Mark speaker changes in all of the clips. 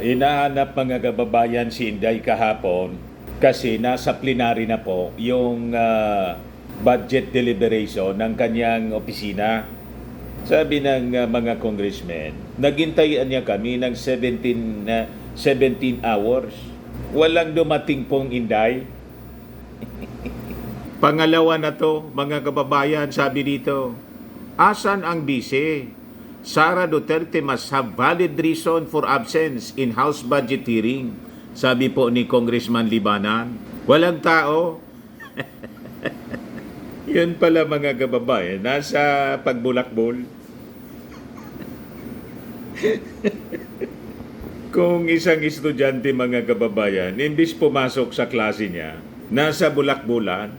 Speaker 1: Inahanap mga kababayan si Inday kahapon kasi nasa plenary na po yung budget deliberation ng kanyang opisina. Sabi ng mga congressmen, naghintayan niya kami ng 17 hours. Walang dumating pong Inday. Pangalawa na to, mga kababayan, sabi dito, asan ang bise? Sara Duterte must have valid reason for absence in House budget hearing. Sabi po ni Congressman Libanan. Walang tao. Yun pala mga kababayan, nasa pagbulakbol. Kung isang estudyante mga kababayan, imbis pumasok sa klase niya, nasa bulakbulan.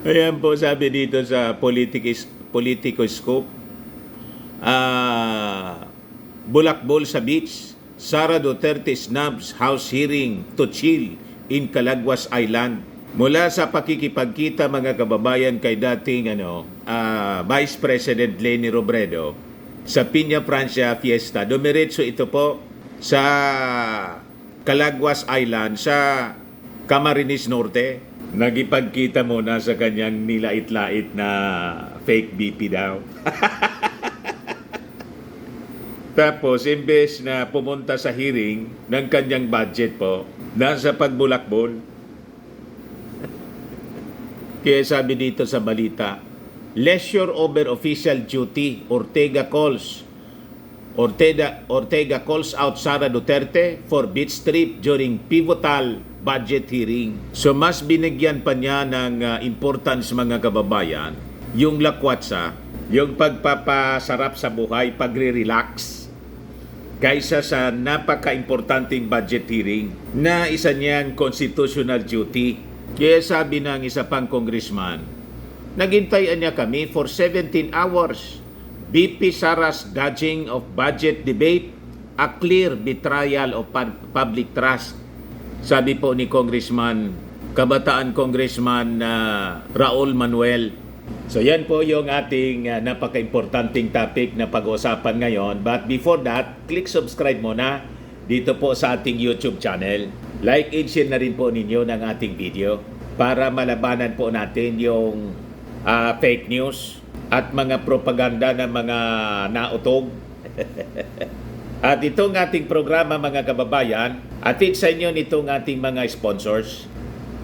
Speaker 1: Ayan po sabi dito sa Politicoscope. Bulakbol sa beach. Sara Duterte snubs House hearing to chill in Calaguas Island. Mula sa pakikipagkita mga kababayan kay dating Vice President Leni Robredo sa Piña Francia Fiesta, dumiretso ito po sa Calaguas Island sa Camarines Norte. Nagipagkita muna sa kanyang nilait-lait na fake BP daw. Tapos, imbes na pumunta sa hearing ng kanyang budget po, nasa pagbulakbol. Kaya sabi dito sa balita, leisure over official duty, Ortega calls out Sara Duterte for beach trip during pivotal budget hearing. So mas binigyan pa niya ng importance mga kababayan, yung lakwatsa, yung pagpapasarap sa buhay, pagre-relax, kaysa sa napaka-importanting budget hearing na isa niyang constitutional duty. Kaya sabi ng isa pang congressman, naghintayan niya kami for 17 hours. BP Sara's dodging of budget debate, a clear betrayal of public trust. Sabi po ni Congressman, kabataan Congressman Raul Manuel. So yan po yung ating napaka-importanting topic na pag-uusapan ngayon. But before that, click subscribe muna dito po sa ating YouTube channel. Like and share na rin po ninyo ng ating video para malabanan po natin yung fake news at mga propaganda ng mga nautog. At itong ating programa mga kababayan, atid sa inyo nitong ating mga sponsors.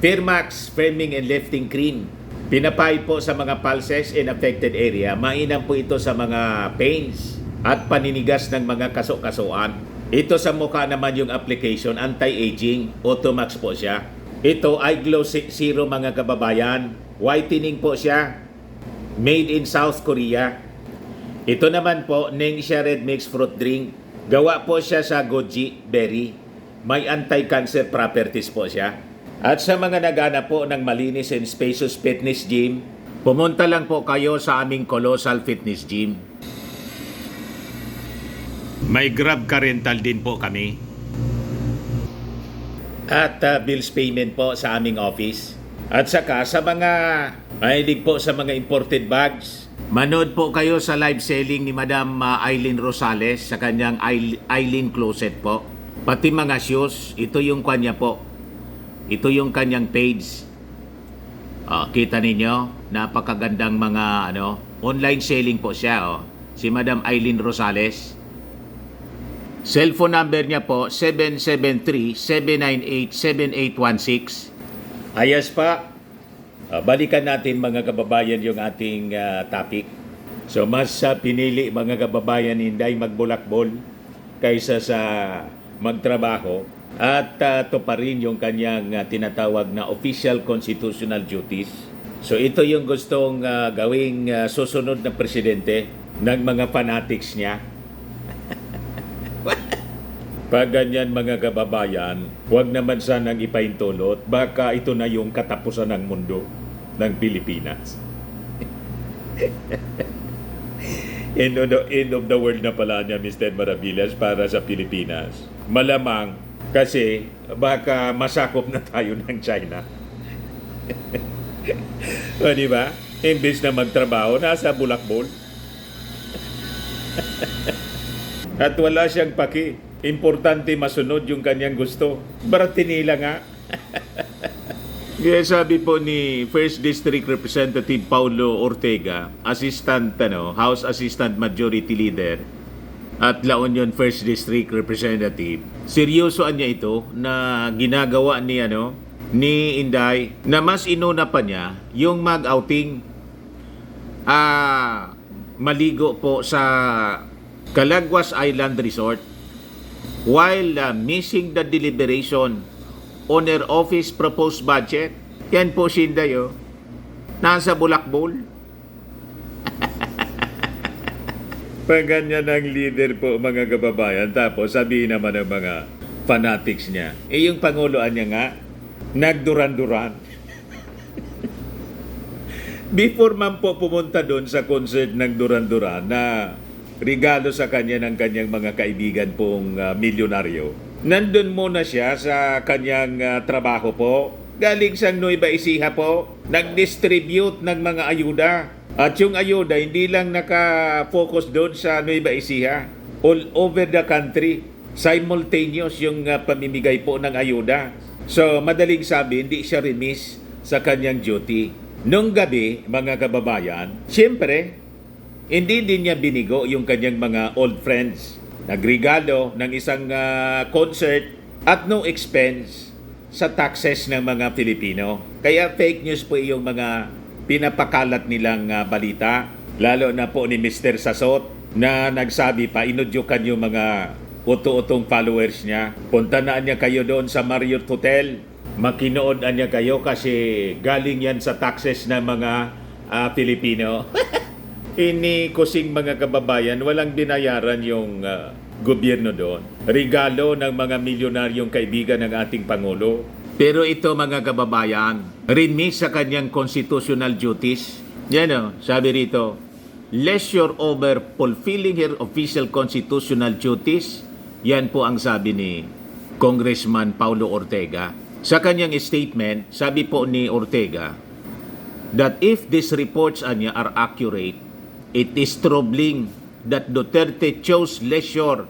Speaker 1: Firmax Firming and Lifting Cream. Pinapay po sa mga pulses in affected area. Mainam po ito sa mga pains at paninigas ng mga kaso-kasuan. Ito sa mukha naman yung application, anti-aging, Automax po siya. Ito ay Glow Zero mga kababayan. Whitening po siya. Made in South Korea. Ito naman po, Ningxia Red Mix Fruit Drink. Gawa po siya sa goji berry. May anti-cancer properties po siya. At sa mga naghanap po ng malinis and spacious fitness gym, pumunta lang po kayo sa aming Colossal Fitness Gym. May Grab car rental din po kami. At bills payment po sa aming office. At saka sa mga mahilig po sa mga imported bags, manood po kayo sa live selling ni Madam Aileen Rosales sa kanyang Aileen Closet po. Pati mga shoes, ito yung kanya po. Ito yung kanyang page. Kita ninyo, napakagandang mga online selling po siya. Si Madam Aileen Rosales. Cellphone number niya po 773-798-7816. Ayos pa. Balikan natin mga kababayan yung ating topic. So mas pinili mga kababayan Inday magbulakbol kaysa sa magtrabaho at ito pa rin yung kanyang tinatawag na official constitutional duties. So ito yung gustong gawing susunod na presidente ng mga fanatics niya. Pag ganyan mga kababayan, huwag naman sanang ipaintulot, baka ito na yung katapusan ng mundo ng Pilipinas. End of the world na pala niya, Mr. Maravillas, para sa Pilipinas. Malamang kasi baka masakop na tayo ng China. O diba? Imbis na magtrabaho, nasa bulakbol. At wala siyang paki. Importante masunod yung kanyang gusto. Baratinila nga. Kaya sabi po ni First District Representative Paulo Ortega, House Assistant Majority Leader at La Union First District Representative, seryosoan niya ito na ginagawa ni Inday, na mas inuna pa niya yung mag-outing, maligo po sa Calaguas Island Resort while missing the deliberation on her office proposed budget. Yan po si Inday, nasa Bulakbol. Pag ganyan ang leader po, mga kababayan, tapos sabihin naman ng mga fanatics niya, yung panguloan niya nga, nagduran-duran. Before man po pumunta doon sa concert ng Duran-Duran na regalo sa kanya ng kanyang mga kaibigan pong milyonaryo, nandun muna siya sa kanyang trabaho po. Galing sa Nueva Ecija po, nag-distribute ng mga ayuda. At yung ayuda, hindi lang naka-focus doon sa Nueva Ecija. All over the country, simultaneous yung pamimigay po ng ayuda. So, madaling sabi, hindi siya remiss sa kanyang duty. Nung gabi, mga kababayan, siyempre, hindi din niya binigo yung kanyang mga old friends. Nagregalo ng isang concert at no expense sa taxes ng mga Pilipino. Kaya fake news po yung mga pinapakalat nilang balita. Lalo na po ni Mr. Sasot na nagsabi pa, inudyukan yung mga uto-utong followers niya. Puntanaan niya kayo doon sa Marriott Hotel. Makinoodan niya kayo kasi galing yan sa taxes ng mga Pilipino. Ini kusing mga kababayan, walang binayaran yung gobyerno doon. Regalo ng mga milyonaryong kaibigan ng ating Pangulo. Pero ito mga kababayan, remiss sa kanyang constitutional duties. Yan sabi rito, leisure over fulfilling her official constitutional duties. Yan po ang sabi ni Congressman Paulo Ortega. Sa kanyang statement, sabi po ni Ortega, that if these reports are accurate, it is troubling that Duterte chose leisure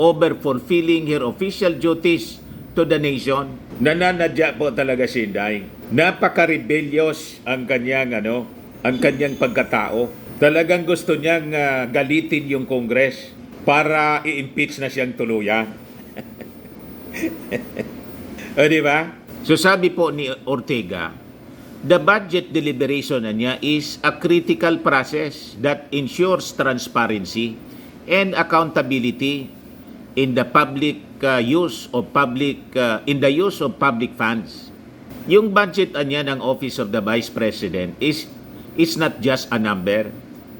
Speaker 1: over fulfilling her official duties to the nation. Nananadya po talaga si Inday. Napaka-rebellious ang kanyang pagkatao. Talagang gusto niyang galitin yung Congress para i-impeach na siyang tuluyan. Di ba? So sabi po ni Ortega, the budget deliberation niya is a critical process that ensures transparency and accountability in the use of public funds. Yung budget niya ng Office of the Vice President is not just a number.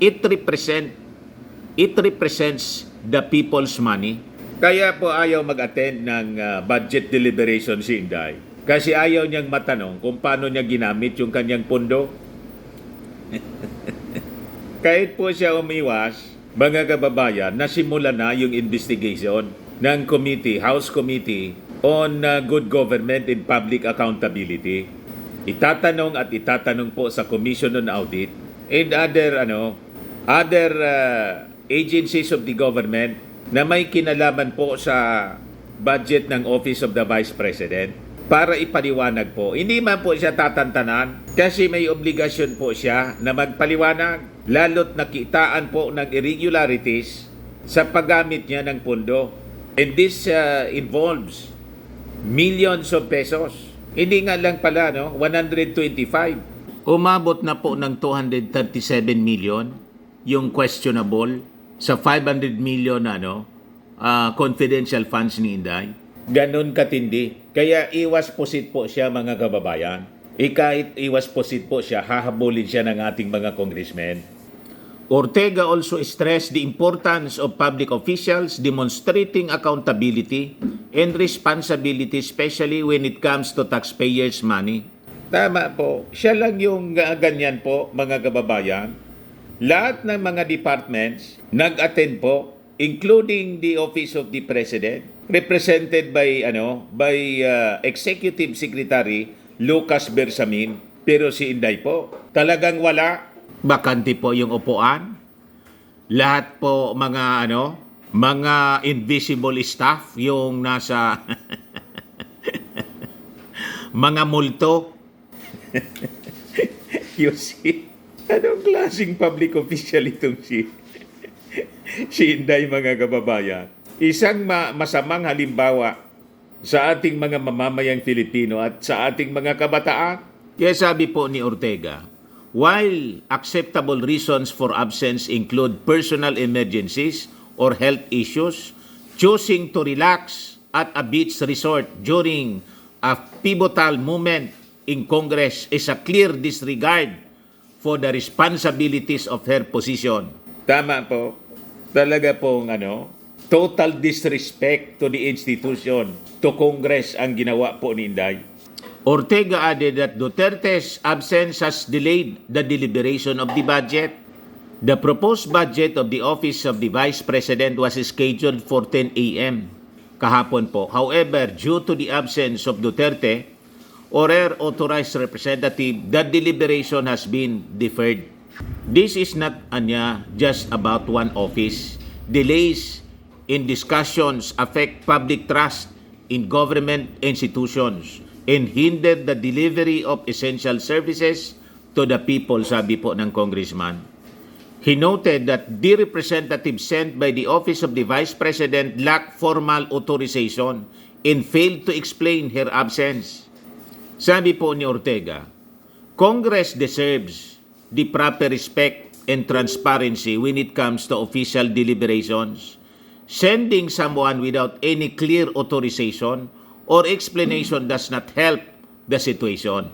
Speaker 1: It represents the people's money. Kaya po ayaw mag-attend ng budget deliberation si Inday. Kasi ayaw niyang matanong kung paano niya ginamit yung kanyang pondo. Kahit po siya umiwas, mga kababayan, nasimula na yung investigation ng House Committee on Good Government and Public Accountability. Itatanong po sa Commission on Audit and other agencies of the government na may kinalaman po sa budget ng Office of the Vice President para ipaliwanag po. Hindi man po siya tatantanan kasi may obligasyon po siya na magpaliwanag, lalo't nakitaan po ng irregularities sa paggamit niya ng pondo. And this involves millions of pesos. Hindi nga lang pala, 125. Umabot na po ng 237 million yung questionable sa 500 million confidential funds ni Inday. Ganon katindi. Kaya iwas pusit po siya, mga kababayan. Kahit iwas pusit po siya, hahabulin siya ng ating mga congressmen. Ortega also stressed the importance of public officials demonstrating accountability and responsibility, especially when it comes to taxpayers' money. Tama po. Siya lang yung ganyan po, mga kababayan. Lahat ng mga departments nag-attend po, including the Office of the President, represented by Executive Secretary Lucas Bersamin. Pero si Inday po, talagang wala. Bakante po yung upuan. Lahat po mga Mga invisible staff, yung nasa mga multo. You see? Anong klaseng public official itong si Inday, mga kababayan? Isang masamang halimbawa sa ating mga mamamayang Filipino at sa ating mga kabataan. Kaya sabi po ni Ortega, while acceptable reasons for absence include personal emergencies or health issues, choosing to relax at a beach resort during a pivotal moment in Congress is a clear disregard for the responsibilities of her position. Tama po. Talaga pong total disrespect to the institution, to Congress ang ginawa po ni Inday. Ortega added that Duterte's absence has delayed the deliberation of the budget. The proposed budget of the Office of the Vice President was scheduled for 10 a.m. kahapon po. However, due to the absence of Duterte or her authorized representative, the deliberation has been deferred. This is not just about one office. Delays in discussions affect public trust in government institutions and hinder the delivery of essential services to the people, sabi po ng congressman. He noted that the representative sent by the Office of the Vice President lacked formal authorization and failed to explain her absence. Sabi po ni Ortega, Congress deserves the proper respect and transparency when it comes to official deliberations. Sending someone without any clear authorization or explanation does not help the situation.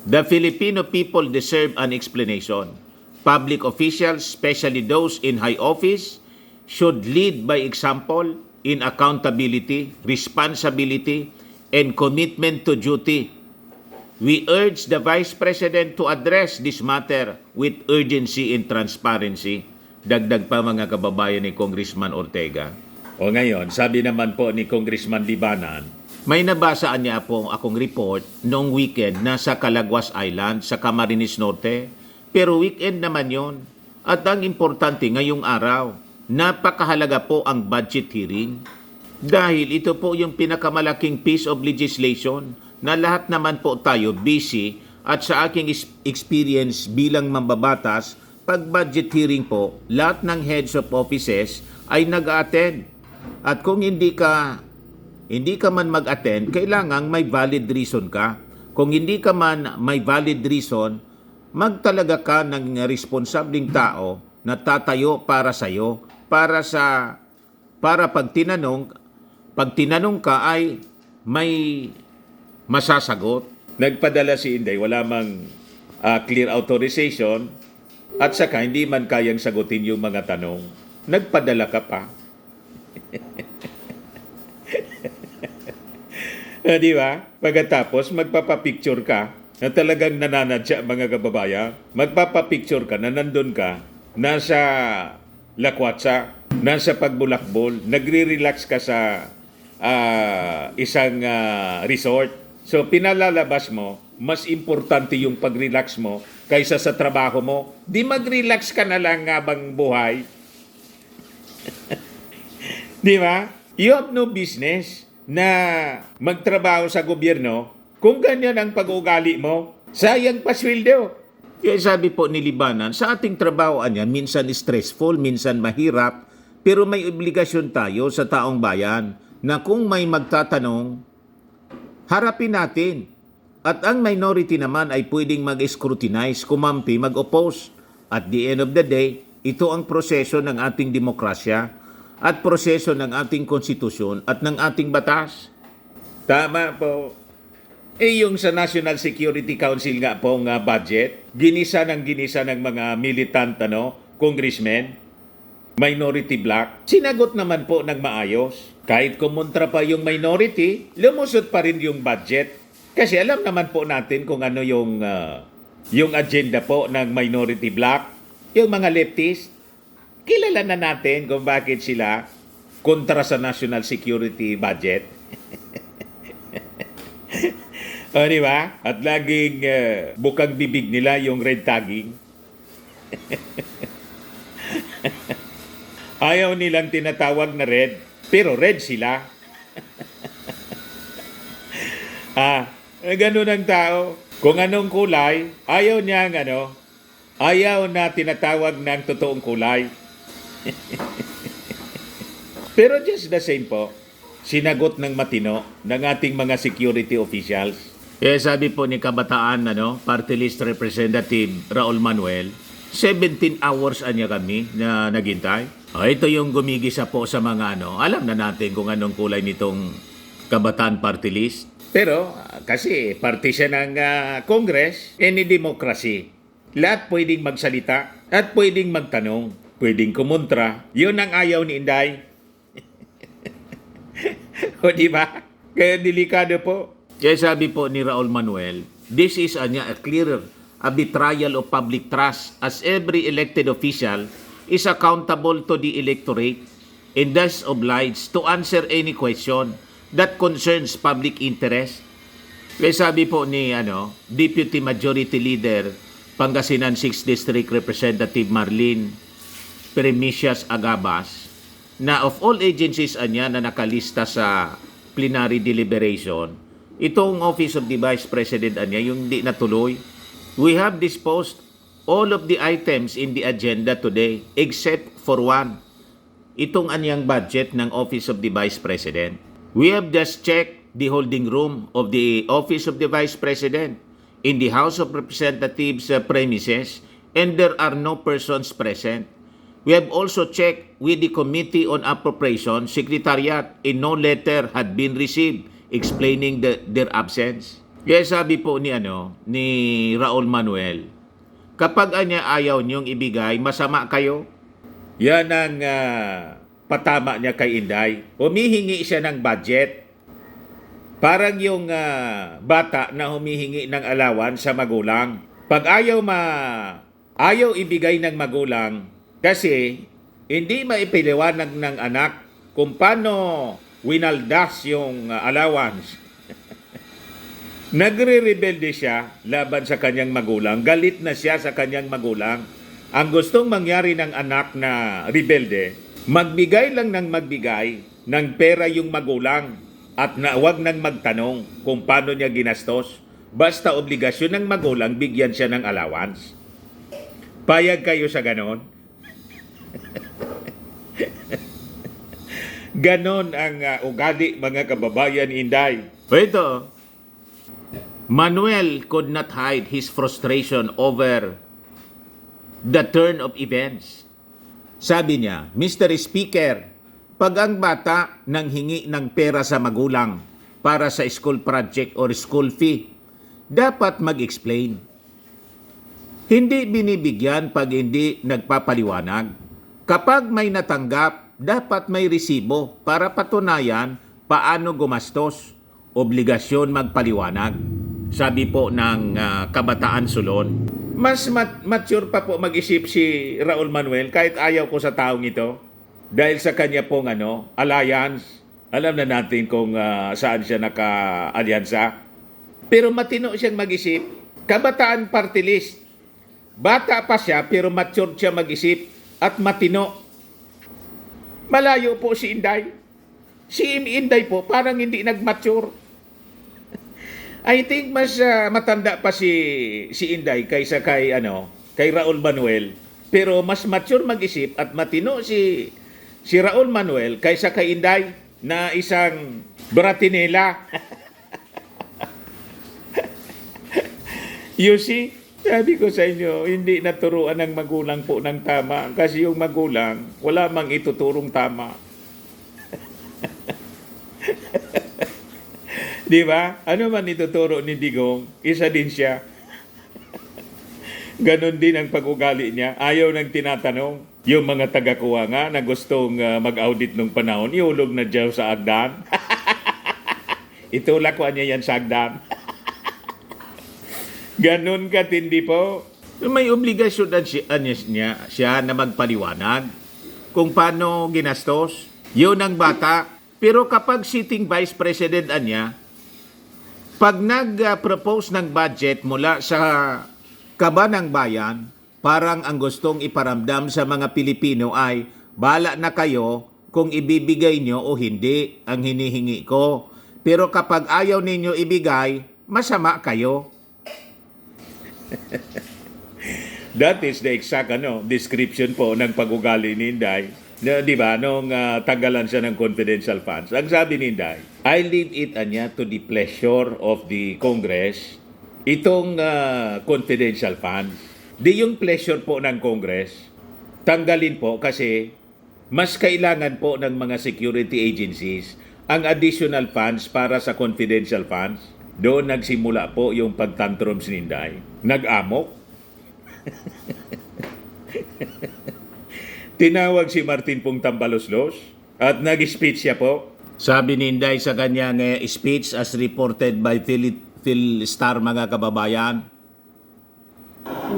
Speaker 1: The Filipino people deserve an explanation. Public officials, especially those in high office, should lead by example in accountability, responsibility, and commitment to duty. We urge the Vice President to address this matter with urgency and transparency. Dagdag pa mga kababayan ni Congressman Ortega. O ngayon, sabi naman po ni Congressman Libanan, may nabasaan niya po akong report noong weekend nasa Calaguas Island sa Camarines Norte. Pero weekend naman yon. At ang importante ngayong araw, napakahalaga po ang budget hearing. Dahil ito po yung pinakamalaking piece of legislation na lahat naman po tayo busy at sa aking experience bilang mambabatas, pag budget hearing po, lahat ng heads of offices ay nag-attend. At kung hindi ka man mag-attend, kailangang may valid reason ka. Kung hindi ka man may valid reason, magtalaga ka ng responsabling tao na tatayo para sa iyo, para pag tinanong ka ay may masasagot. Nagpadala si Inday, wala mang clear authorization at saka hindi man kayang sagutin yung mga tanong. Nagpadala ka pa. Di ba? Pagkatapos, magpapapicture ka na talagang nananadya, mga kababayan. Magpapapicture ka na nandun ka, nasa lakwatsa, nasa pagbulakbol, nagre-relax ka sa isang resort. So, pinalalabas mo, mas importante yung pag-relax mo kaysa sa trabaho mo. Di mag-relax ka na lang habang buhay. Di ba? You have no business na magtrabaho sa gobyerno kung ganyan ang pag-ugali mo. Sayang pa sweldo. Kaya sabi po ni Libanan, sa ating trabaho minsan stressful, minsan mahirap, pero may obligasyon tayo sa taong bayan na kung may magtatanong, harapin natin. At ang minority naman ay pwedeng mag-scrutinize, kumampi, mag-oppose. At the end of the day, ito ang proseso ng ating demokrasya at proseso ng ating konstitusyon at ng ating batas. Tama po. Yung sa National Security Council nga po ng budget, ginisa ng mga militant, congressmen, minority bloc, sinagot naman po ng maayos. Kahit kumontra pa yung minority, lumusot pa rin yung budget. Kasi alam naman po natin kung ano yung agenda po ng minority bloc, yung mga leftist. Kilala na natin kung bakit sila kontra sa national security budget. O, di ba? At laging bukang bibig nila yung red tagging. Ayaw nilang tinatawag na red, pero red sila. Ganun ang tao. Kung anong kulay, ayaw niyang ayaw na tinatawag ng totoong kulay. Pero just the same po, sinagot ng matino ng ating mga security officials. Sabi po ni Kabataan, Party List Representative Raul Manuel, 17 hours anya kami na naghintay. Ito yung gumigisa po sa mga alam na natin kung anong kulay nitong Kabataan Party List. Pero kasi party siya ng Congress, any democracy. Lahat pwedeng magsalita at pwedeng magtanong, pwedeng kumontra. Yun ang ayaw ni Inday. O diba? Kaya delikado po. Kaya sabi po ni Raul Manuel, this is a clear betrayal of public trust as every elected official is accountable to the electorate and thus obliged to answer any question that concerns public interest. Kaya sabi po ni Deputy Majority Leader Pangasinan 6th District Representative Marlene Peremicias Agabas na of all agencies na nakalista sa plenary deliberation, itong Office of the Vice President yung di natuloy. We have disposed all of the items in the agenda today except for one. Itong anyang budget ng Office of the Vice President. We have just checked the holding room of the Office of the Vice President in the House of Representatives premises and there are no persons present. We have also checked with the Committee on Appropriations Secretariat and no letter had been received explaining their absence. Kaya sabi po ni Raul Manuel, kapag ayaw niyong ibigay, masama kayo. Yan ang patama niya kay Inday. Humihingi siya ng budget. Parang yung bata na humihingi ng alawan sa magulang. Pag ayaw ibigay ng magulang, kasi hindi maipiliwanag ng anak kung paano winaldas yung allowance. Nagre-rebelde siya laban sa kanyang magulang. Galit na siya sa kanyang magulang. Ang gustong mangyari ng anak na rebelde, magbigay lang ng magbigay ng pera yung magulang at huwag nang magtanong kung paano niya ginastos. Basta obligasyon ng magulang, bigyan siya ng allowance. Payag kayo sa ganon? Ganon ang ugali, mga kababayan, Inday. Ito, Manuel could not hide his frustration over the turn of events. Sabi niya, Mr. Speaker, pag ang bata nanghingi ng pera sa magulang para sa school project or school fee, dapat mag-explain. Hindi binibigyan pag hindi nagpapaliwanag. Kapag may natanggap, dapat may resibo para patunayan paano gumastos. Obligasyon magpaliwanag. Sabi po ng Kabataan Solon. Mas mature pa po mag-isip si Raul Manuel kahit ayaw ko sa taong ito. Dahil sa kanya pong alliance. Alam na natin kung saan siya naka-alyansa. Pero matino siyang mag-isip. Kabataan Party List. Bata pa siya pero mature siya mag-isip. At matino. Malayo po si Inday. Si Inday po parang hindi nag-mature. I think mas matanda pa si Inday kaysa kay Raul Manuel. Pero mas mature mag-isip at matino si Raul Manuel kaysa kay Inday na isang bratinela. You see? Sabi ko sa inyo, hindi naturuan ng magulang po ng tama. Kasi yung magulang, wala mang ituturong tama. Di ba? Ano man ituturo ni Digong, isa din siya. Ganon din ang pag-ugali niya. Ayaw nang tinatanong. Yung mga taga-kuha nga na gustong mag-audit nung panahon, ihulog na dyan sa agdan. Itulak ko niya yan sa agdan. Ganon katindi po. May obligasyon siya na magpaliwanag kung paano ginastos. Yun ang bata. Pero kapag sitting vice president niya, pag nag-propose ng budget mula sa kaba ng bayan, parang ang gustong iparamdam sa mga Pilipino ay Bala na kayo kung ibibigay nyo o hindi ang hinihingi ko. Pero kapag ayaw ninyo ibigay, masama kayo. That is the exact description po ng pag-ugali ni Inday. Di ba? Nung tanggalan siya ng confidential funds. Ang sabi ni Inday, I leave it to the pleasure of the Congress itong confidential funds. Di yung pleasure po ng Congress, tanggalin po kasi mas kailangan po ng mga security agencies ang additional funds para sa confidential funds. Doon nagsimula po yung pagtantrums ni Inday. Nag-amok. Tinawag si Martin pong tambaloslos at nag-speech siya po. Sabi ni Inday sa kanyang speech as reported by Phil Star, mga kababayan.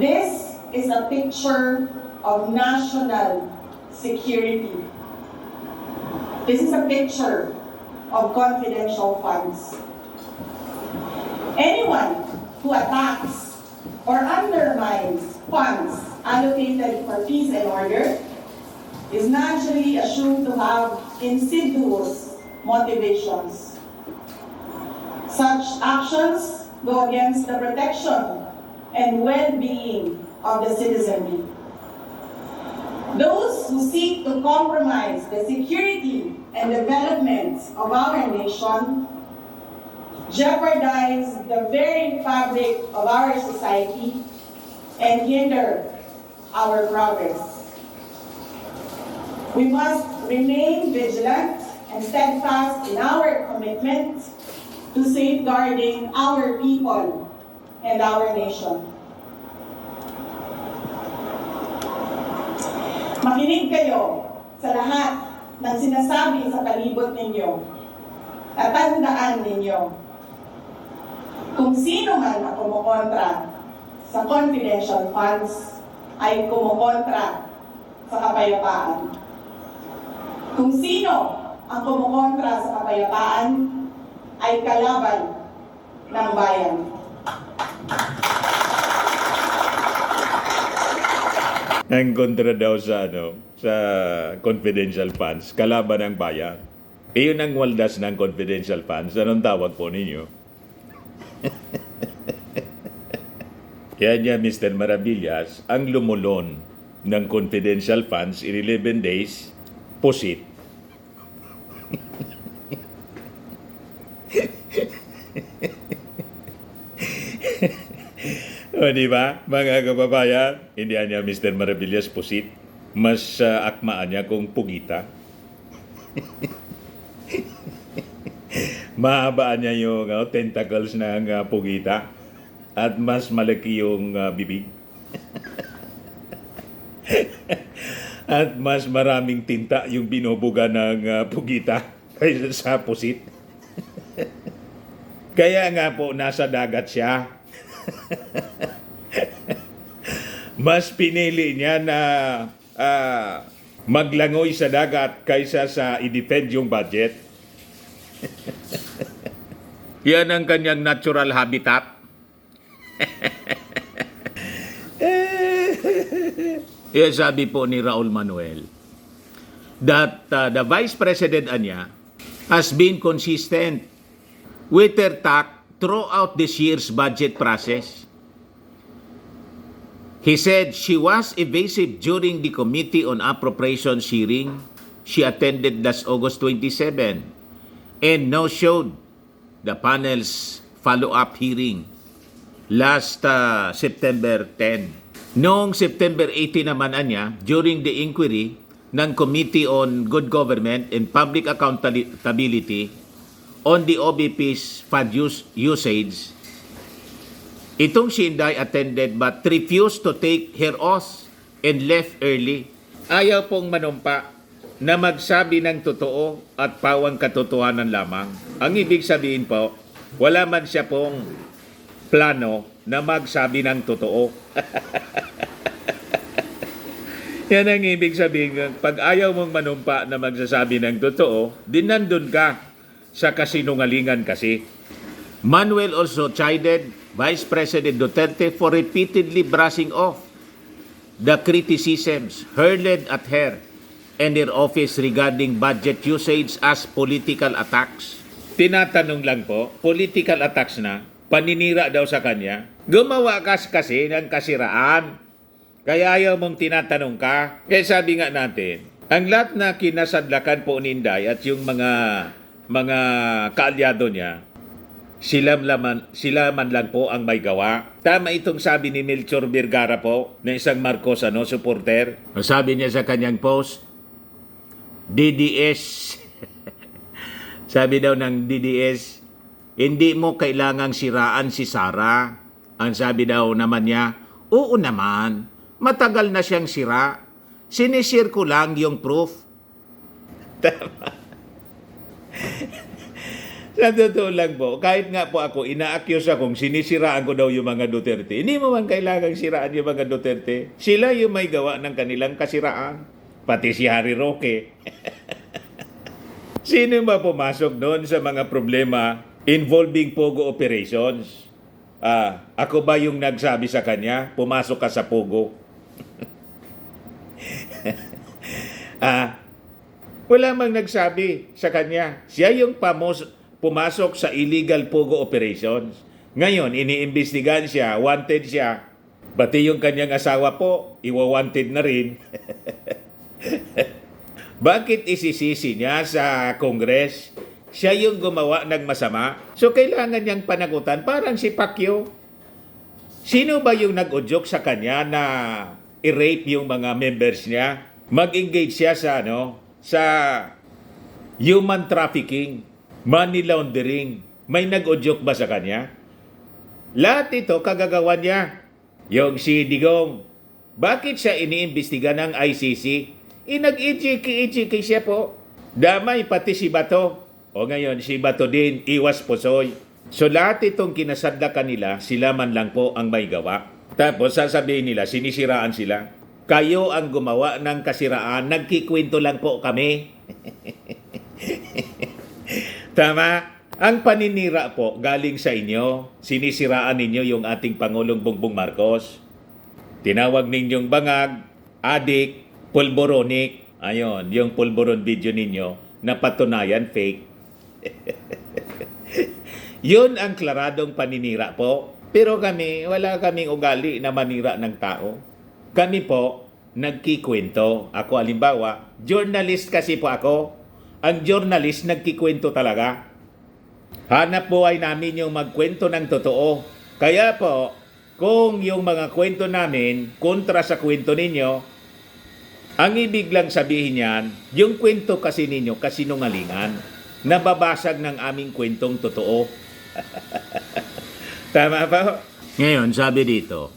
Speaker 2: This is a picture of national security. This is a picture of confidential funds. Anyone who attacks or undermines funds allocated for peace and order is naturally assumed to have insidious motivations. Such actions go against the protection and well-being of the citizenry. Those who seek to compromise the security and development of our nation jeopardize the very fabric of our society and hinder our progress. We must remain vigilant and steadfast in our commitment to safeguarding our people and our nation. Makinig kayo sa lahat ng sinasabi sa palibot ninyo at tandaan ninyo kung sino man ang kumukontra sa confidential funds ay kumukontra sa kapayapaan. Kung sino ang kumukontra sa kapayapaan ay kalaban ng bayan.
Speaker 1: Ang kontra daw sa sa confidential funds, kalaban ng bayan. Iyon ang waldas ng confidential funds. Anong tawag po ninyo? Kaya niya, Mr. Maravillas, ang lumulon ng confidential funds in 11 days, pusit. O, di ba, mga kababayan? Hindi niya, Mr. Maravillas, pusit. Mas akmaan niya kung pugita. Mahabaan niya yung tentacles ng pugita at mas malaki yung bibig. At mas maraming tinta yung binubuga ng pugita kaysa sa pusit. Kaya nga po nasa dagat siya. Mas pinili niya na maglangoy sa dagat kaysa sa i-defend yung budget. Yan ang kanyang natural habitat. Yan sabi po ni Raul Manuel that the Vice President Anya has been consistent with her tact throughout this year's budget process. He said she was evasive during the Committee on Appropriations hearing she attended last August 27 and no-showed the panel's follow-up hearing last September 10. Noong September 18 naman niya, during the inquiry ng Committee on Good Government and Public Accountability on the OBP's fund usage, itong si Inday attended but refused to take her oath and left early. Ayaw pong manumpa na magsabi ng totoo at pawang katotohanan lamang. Ang ibig sabihin po, wala man siya pong plano na magsabi ng totoo. Yan ang ibig sabihin. Pag ayaw mong manumpa na magsasabi ng totoo, din nandun ka sa kasinungalingan kasi. Manuel also chided Vice President Duterte for repeatedly brushing off the criticisms hurled at her and their office regarding budget usage as political attacks. Tinatanong lang po, political attacks na, paninira daw sa kanya. Gumawa kasi ng kasiraan. Kaya ayaw mong tinatanong ka. Kaya sabi nga natin, ang lahat na kinasadlakan po ni Inday at yung mga kaalyado niya, sila man lang po ang may gawa. Tama itong sabi ni Melchor Vergara po, na isang Marcos supporter. Sabi niya sa kanyang post, DDS, sabi daw ng DDS, hindi mo kailangang siraan si Sara. Ang sabi daw naman niya, oo naman, matagal na siyang sira. Sinishare ko lang yung proof. Tama. Sa totoo lang po, kahit nga po ako, ina-accuse akong sinisiraan ko daw yung mga Duterte. Hindi mo man kailangang siraan yung mga Duterte. Sila yung may gawa ng kanilang kasiraan. Pati si Harry Roque. Sino ba pumasok doon sa mga problema involving Pogo operations? Ako ba yung nagsabi sa kanya, pumasok ka sa Pogo? Wala mang nagsabi sa kanya. Siya yung pumasok sa illegal Pogo operations. Ngayon, iniimbestigahan siya, wanted siya. Pati yung kanyang asawa po, iwa-wanted na rin. Bakit isisisi niya sa Congress? Siya yung gumawa ng masama. So, kailangan niyang panagutan. Parang si Pacquiao. Sino ba yung nag-udyok sa kanya na i-rape yung mga members niya? Mag-engage siya sa human trafficking, money laundering. May nag-udyok ba sa kanya? Lahat ito kagagawa niya. Yung si Digong, bakit siya iniimbestiga ng ICC? Nag-ijiki siya po. Damay pati si Bato. O ngayon, si Bato din, iwas pusoy. So lahat itong kinasadlakan nila, sila man lang po ang may gawa. Tapos sasabihin nila, sinisiraan sila. Kayo ang gumawa ng kasiraan, nagkikwento lang po kami. Tama? Ang paninira po galing sa inyo. Sinisiraan ninyo yung ating Pangulong Bongbong Marcos. Tinawag ninyong bangag, adik, pulboronic. Ayon, yung pulboron video ninyo na patunayan fake. Yun ang klaradong paninira po. Pero kami, wala kaming ugali na manira ng tao. Kami po, nagkikwento. Ako, halimbawa, journalist kasi po ako. Ang journalist, nagkikwento talaga. Hanap buhay namin yung magkwento ng totoo. Kaya po, kung yung mga kwento namin, kontra sa kwento ninyo, ang ibig lang sabihin yan, yung kwento kasi ninyo, kasinungalingan, nababasag ng aming kwentong totoo. Tama ba? Ngayon, sabi dito,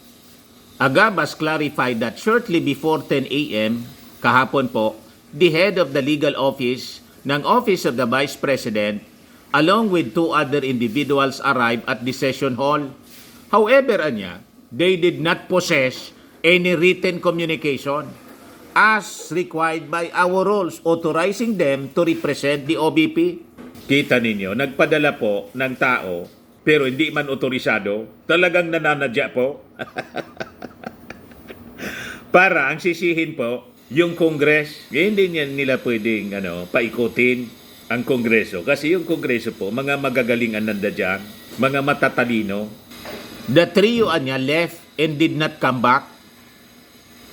Speaker 1: Agabas clarified that shortly before 10 a.m., kahapon po, the head of the legal office ng Office of the Vice President along with 2 other individuals arrived at the session hall. However, anya, they did not possess any written communication as required by our rules authorizing them to represent the OBP. Kita ninyo, nagpadala po ng tao pero hindi man otorisado, talagang nananadya po. Para ang sisihin po, yung Congress, hindi nila pwedeng paikutin ang Kongreso. Kasi yung Kongreso po, mga magagaling ang nandadyan, mga matatalino. The trio anya left and did not come back.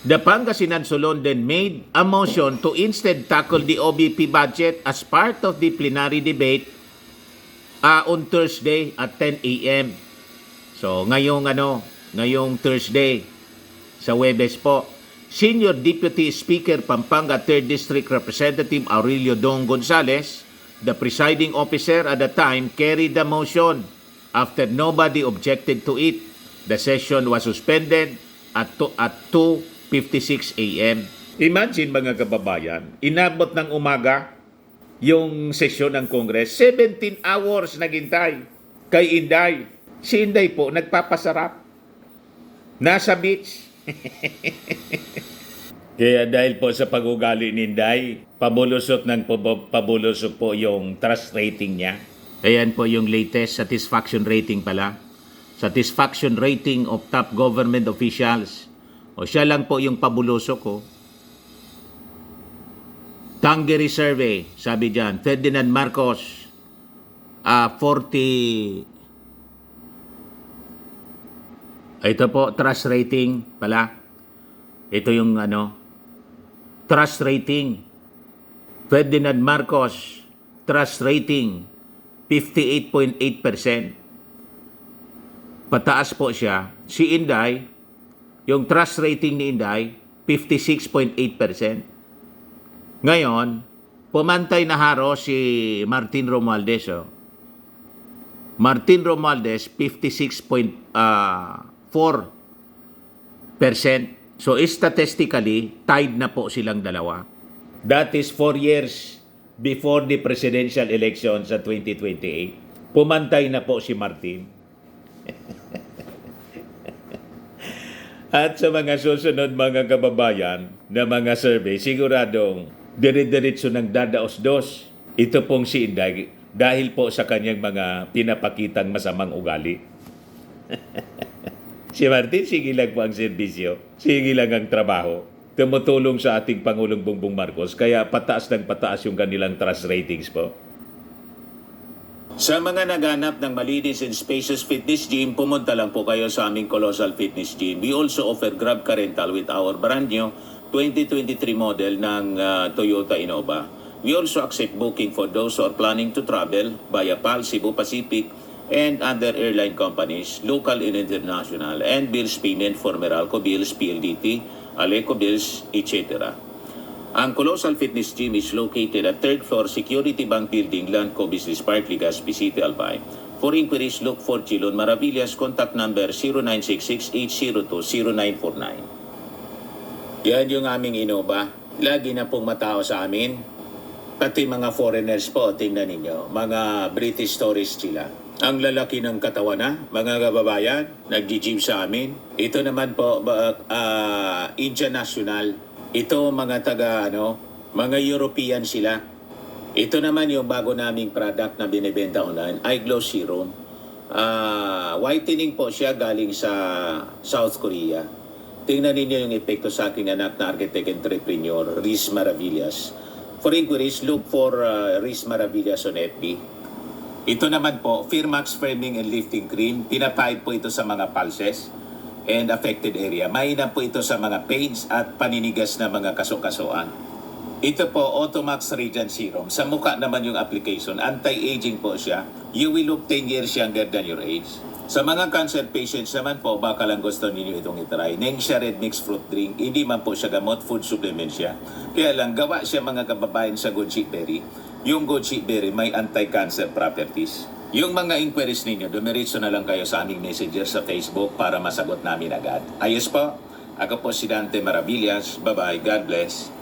Speaker 1: The Pangasinan Solon then made a motion to instead tackle the OBP budget as part of the plenary debate on Thursday at 10 a.m. So ngayong Thursday sa Huwebes po, Senior Deputy Speaker Pampanga 3rd District Representative Aurelio Dong Gonzales, the presiding officer at the time, carried the motion. After nobody objected to it, the session was suspended at 2:56 a.m. Imagine mga kababayan, inabot ng umaga yung sesyon ng Congress, 17 hours naghintay kay Inday. Si Inday po nagpapasarap. Nasa beach. Kaya dahil po sa pag-ugali ni Inday, pabulusok po yung trust rating niya. Ayan po yung latest satisfaction rating pala. Satisfaction rating of top government officials. O siya lang po yung pabulusok ko. Tangeri survey, sabi dyan, Ferdinand Marcos, 40... Ito po, trust rating pala. Ito yung trust rating. Ferdinand Marcos, trust rating, 58.8%. Pataas po siya. Si Inday, yung trust rating ni Inday, 56.8%. Ngayon, pumantay na haro si Martin Romualdez. Martin Romualdez, 56.4%. So, statistically, tied na po silang dalawa. That is 4 years before the presidential election sa 2028. Pumantay na po si Martin. At sa mga susunod mga kababayan na mga survey, siguradong dire-diretso ng dadaos-dos. Ito pong si Inday dahil po sa kanyang mga pinapakitang masamang ugali. Si Martin, sige lang po ang serbisyo. Sige lang ang trabaho. Tumutulong sa ating Pangulong Bongbong Marcos, kaya pataas ng pataas yung kanilang trust ratings po. Sa mga naghanap ng malinis and spacious fitness gym, pumunta lang po kayo sa aming Colossal Fitness Gym. We also offer Grab Car Rental with our brand new 2023 model ng Toyota Innova. We also accept booking for those who are planning to travel via PAL, Cebu Pacific, and other airline companies, local and international, and bills payment for Meralco Bills, PLDT, Aleco Bills, etc. Ang Colossal Fitness Gym is located at 3rd floor Security Bank Building, Landco Business Park, Legazpi City, Albay. For inquiries, look for Chilon Maravillas. Contact number 0966-802-0949. Yan yung aming Innova. Lagi na pong matao sa amin. Pati mga foreigners po, tingnan ninyo. Mga British tourists sila. Ang lalaki ng katawan na, mga kababayan, nag-gym sa amin. Ito naman po, Indian National. Ito mga mga European sila. Ito naman yung bago naming product na binibenta online, iGlow Serum. Whitening po siya galing sa South Korea. Tingnan ninyo yung epekto sa aking anak na architect entrepreneur, Riz Maravillas. For inquiries, look for Riz Maravillas on FB. Ito naman po, Firmax Firming and Lifting Cream. Pinapahid po ito sa mga pulses and affected area. Mainam po ito sa mga pains at paninigas na mga kaso-kasuan. Ito po, Automax Radiant Serum. Sa mukha naman yung application. Anti-aging po siya. You will look 10 years younger than your age. Sa mga cancer patients naman po, baka lang gusto ninyo itong itry. Nengxia Red Mix Fruit Drink. Hindi man po siya gamot, food supplement siya. Kaya lang, gawa siya mga kababayan sa Goji Berry. Yung Goji Berry may anti-cancer properties. Yung mga inquiries ninyo, dumiretso na lang kayo sa aming messenger sa Facebook para masagot namin agad. Ayos po. Ako po si Dante Maravillas. Bye-bye. God bless.